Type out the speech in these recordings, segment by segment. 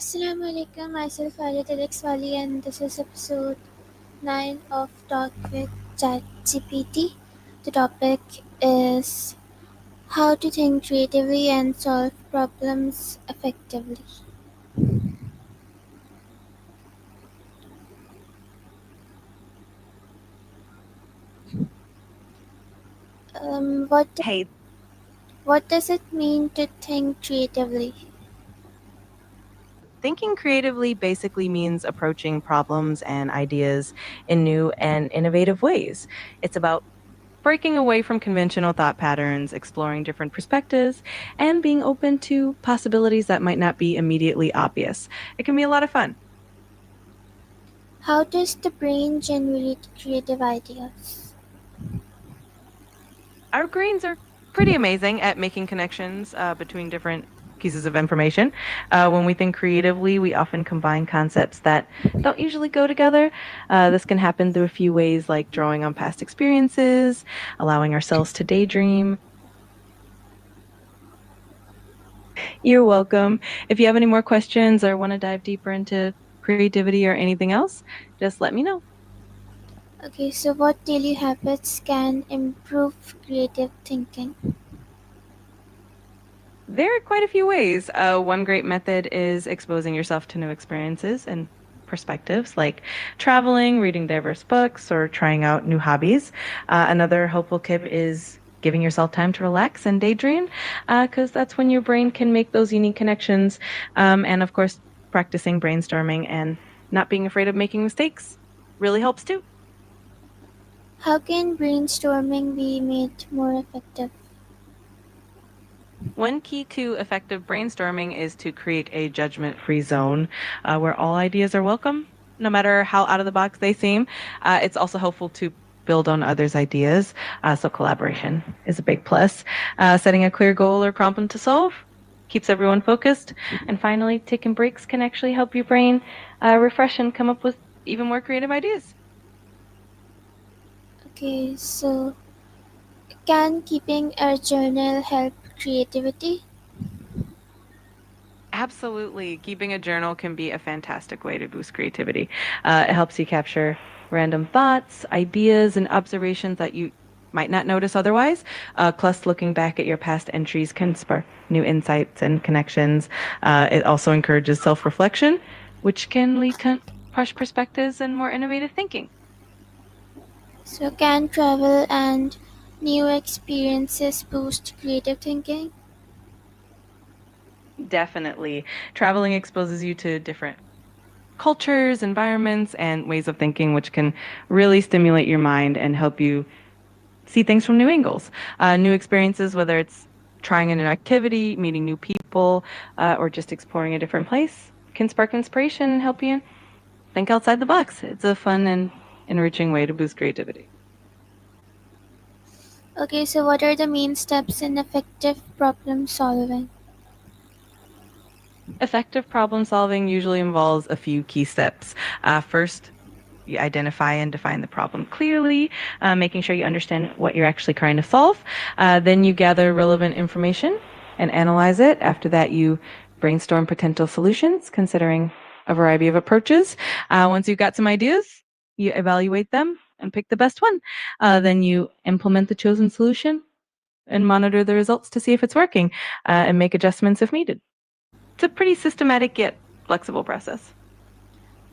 Assalamu alaikum, myself Alit Alex Wali, and this is episode 9 of Talk with chatgpt. The topic is how to think creatively and solve problems effectively. Um, what, Hey, what does it mean to think creatively? thinking creatively basically means approaching problems and ideas in new and innovative ways. It's about breaking away from conventional thought patterns, exploring different perspectives, and being open to possibilities that might not be immediately obvious. It can be a lot of fun. How does the brain generate creative ideas? Our brains are pretty amazing at making connections between different pieces of information. When we think creatively, we often combine concepts that don't usually go together. This can happen through a few ways, like drawing on past experiences, allowing ourselves to daydream. You're welcome. If you have any more questions or want to dive deeper into creativity or anything else, just let me know. Okay, so what daily habits can improve creative thinking? There are quite a few ways. One great method is exposing yourself to new experiences and perspectives, like traveling, reading diverse books, or trying out new hobbies. Another helpful tip is giving yourself time to relax and daydream, because that's when your brain can make those unique connections. And of course, practicing brainstorming and not being afraid of making mistakes really helps too. How can brainstorming be made more effective? One key to effective brainstorming is to create a judgment free zone where all ideas are welcome, no matter how out of the box they seem. It's also helpful to build on others' ideas, so collaboration is a big plus. Setting a clear goal or problem to solve keeps everyone focused. And finally, taking breaks can actually help your brain refresh and come up with even more creative ideas. Okay, so can keeping a journal help creativity? Absolutely. Keeping a journal can be a fantastic way to boost creativity. It helps you capture random thoughts, ideas, and observations that you might not notice otherwise. Plus, looking back at your past entries can spark new insights and connections. It also encourages self reflection, which can lead to fresh perspectives and more innovative thinking. So can travel and new experiences boost creative thinking? Definitely. Traveling exposes you to different cultures, environments, and ways of thinking, which can really stimulate your mind and help you see things from new angles, new experiences, whether it's trying a new activity, meeting new people, or just exploring a different place, can spark inspiration and help you think outside the box. It's a fun and enriching way to boost creativity. Okay, so what are the main steps in effective problem solving? Effective problem solving usually involves a few key steps. First, you identify and define the problem clearly, making sure you understand what you're actually trying to solve. Then you gather relevant information and analyze it. After that, you brainstorm potential solutions, considering a variety of approaches. Once you've got some ideas, you evaluate them and pick the best one. Then you implement the chosen solution and monitor the results to see if it's working and make adjustments if needed. It's a pretty systematic yet flexible process.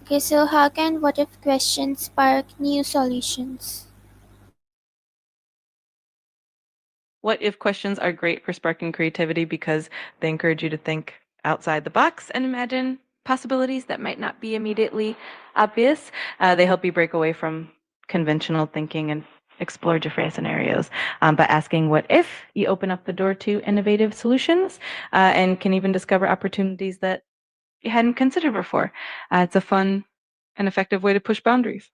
Okay, so how can what if questions spark new solutions? What if questions are great for sparking creativity because they encourage you to think outside the box and imagine possibilities that might not be immediately obvious. They help you break away from conventional thinking and explore different scenarios. By asking what if, you open up the door to innovative solutions and can even discover opportunities that you hadn't considered before. It's a fun and effective way to push boundaries.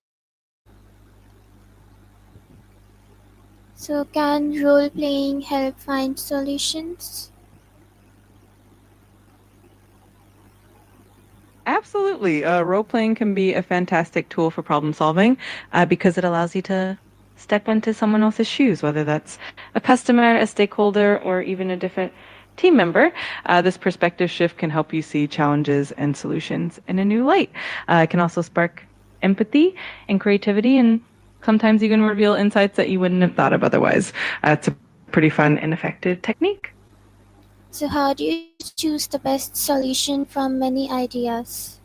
So can role playing help find solutions? Absolutely. Role playing can be a fantastic tool for problem solving because it allows you to step into someone else's shoes, whether that's a customer, a stakeholder, or even a different team member. This perspective shift can help you see challenges and solutions in a new light. It can also spark empathy and creativity, and sometimes even reveal insights that you wouldn't have thought of otherwise. It's a pretty fun and effective technique. So, how do you choose the best solution from many ideas?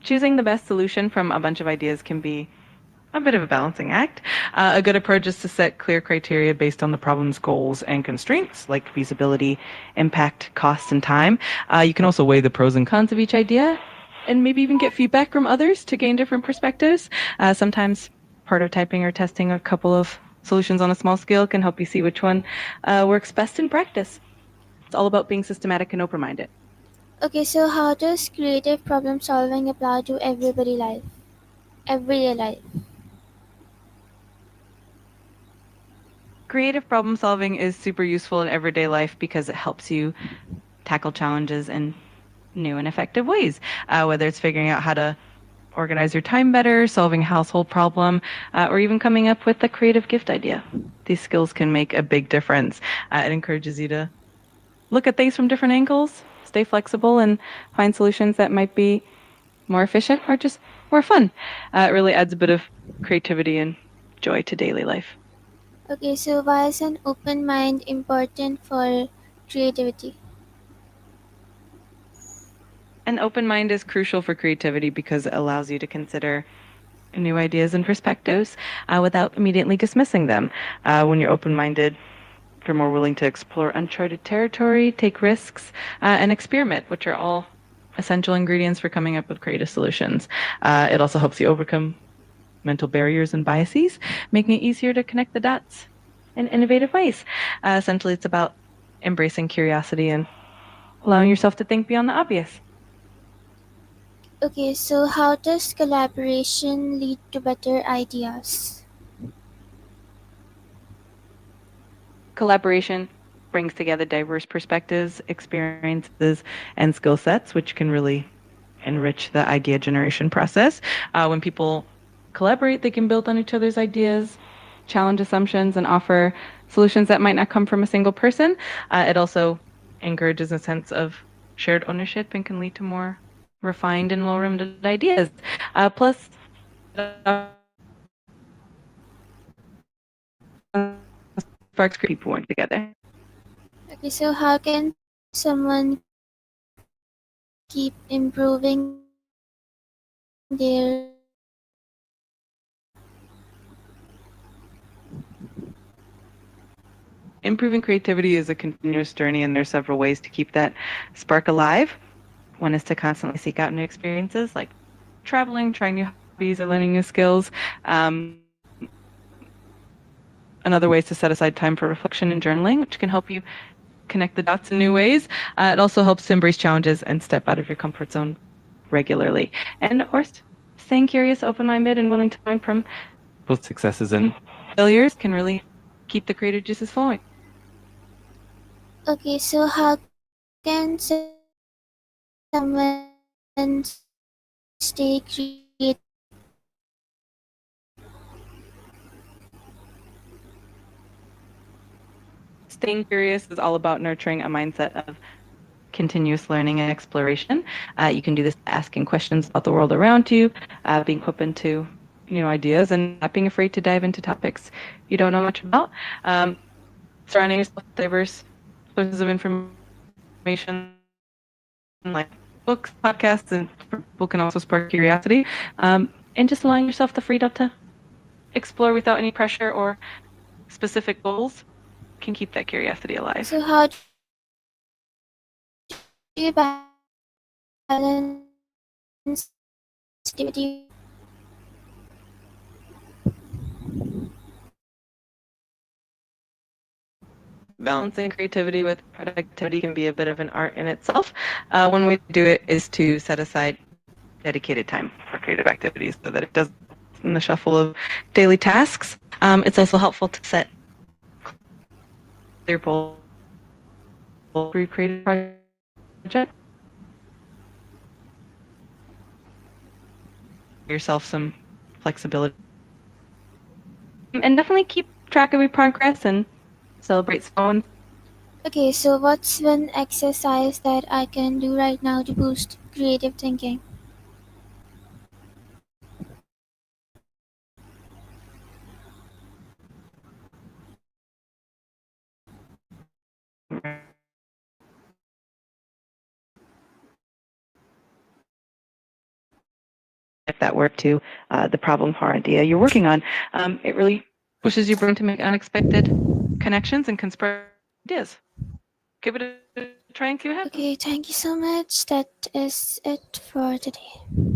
Choosing the best solution from a bunch of ideas can be a bit of a balancing act. A good approach is to set clear criteria based on the problem's goals and constraints, like feasibility, impact, cost, and time. You can also weigh the pros and cons of each idea and maybe even get feedback from others to gain different perspectives. Sometimes prototyping or testing a couple of solutions on a small scale can help you see which one works best in practice. It's all about being systematic and open minded. Okay, so how does creative problem solving apply to everybody life? Everyday life. Creative problem solving is super useful in everyday life because it helps you tackle challenges in new and effective ways, whether it's figuring out how to organize your time better, solving a household problem, or even coming up with a creative gift idea. These skills can make a big difference. It encourages you to look at things from different angles, stay flexible, and find solutions that might be more efficient or just more fun. It really adds a bit of creativity and joy to daily life. Okay, so why is an open mind important for creativity? An open mind is crucial for creativity because it allows you to consider new ideas and perspectives without immediately dismissing them. When you're open minded, you're more willing to explore uncharted territory, take risks, and experiment, which are all essential ingredients for coming up with creative solutions. It also helps you overcome mental barriers and biases, making it easier to connect the dots in innovative ways. Essentially, it's about embracing curiosity and allowing yourself to think beyond the obvious. Okay, so how does collaboration lead to better ideas? Collaboration brings together diverse perspectives, experiences, and skill sets, which can really enrich the idea generation process. When people collaborate, they can build on each other's ideas, challenge assumptions, and offer solutions that might not come from a single person. It also encourages a sense of shared ownership and can lead to more refined and well-rounded ideas. Plus, it often sparks people work together. Okay, so how can someone keep improving their creativity? Improving creativity is a continuous journey, and there's several ways to keep that spark alive. One is to constantly seek out new experiences like traveling, trying new hobbies, or learning new skills. Another way is to set aside time for reflection and journaling, which can help you connect the dots in new ways. It also helps to embrace challenges and step out of your comfort zone regularly. And of course, staying curious, open minded, and willing to learn from both successes and failures can really keep the creative juices flowing. Okay, so how can someone stay creative when life gets busy? Staying curious is all about nurturing a mindset of continuous learning and exploration. You can do this by asking questions about the world around you, being open to new ideas, and not being afraid to dive into topics you don't know much about. Um, Surrounding yourself with diverse sources of information like books, podcasts, and people can also spark curiosity. And just allowing yourself the freedom to explore without any pressure or specific goals can keep that curiosity alive. So how do you balance creativity with productivity? Balancing creativity with productivity can be a bit of an art in itself. One way to do it is to set aside dedicated time for creative activities so that it doesn't get lost in the shuffle of daily tasks. It's also helpful to set clear goals and every creative project. Allow yourself some flexibility. And definitely keep track of your progress and celebrate small ones. Okay, so what's one exercise that I can do right now to boost creative thinking? If that work to the problem or idea you're working on. It really pushes your brain to make unexpected connections and can spread ideas. Give it a try and see what happens. Okay, thank you so much. That is it for today.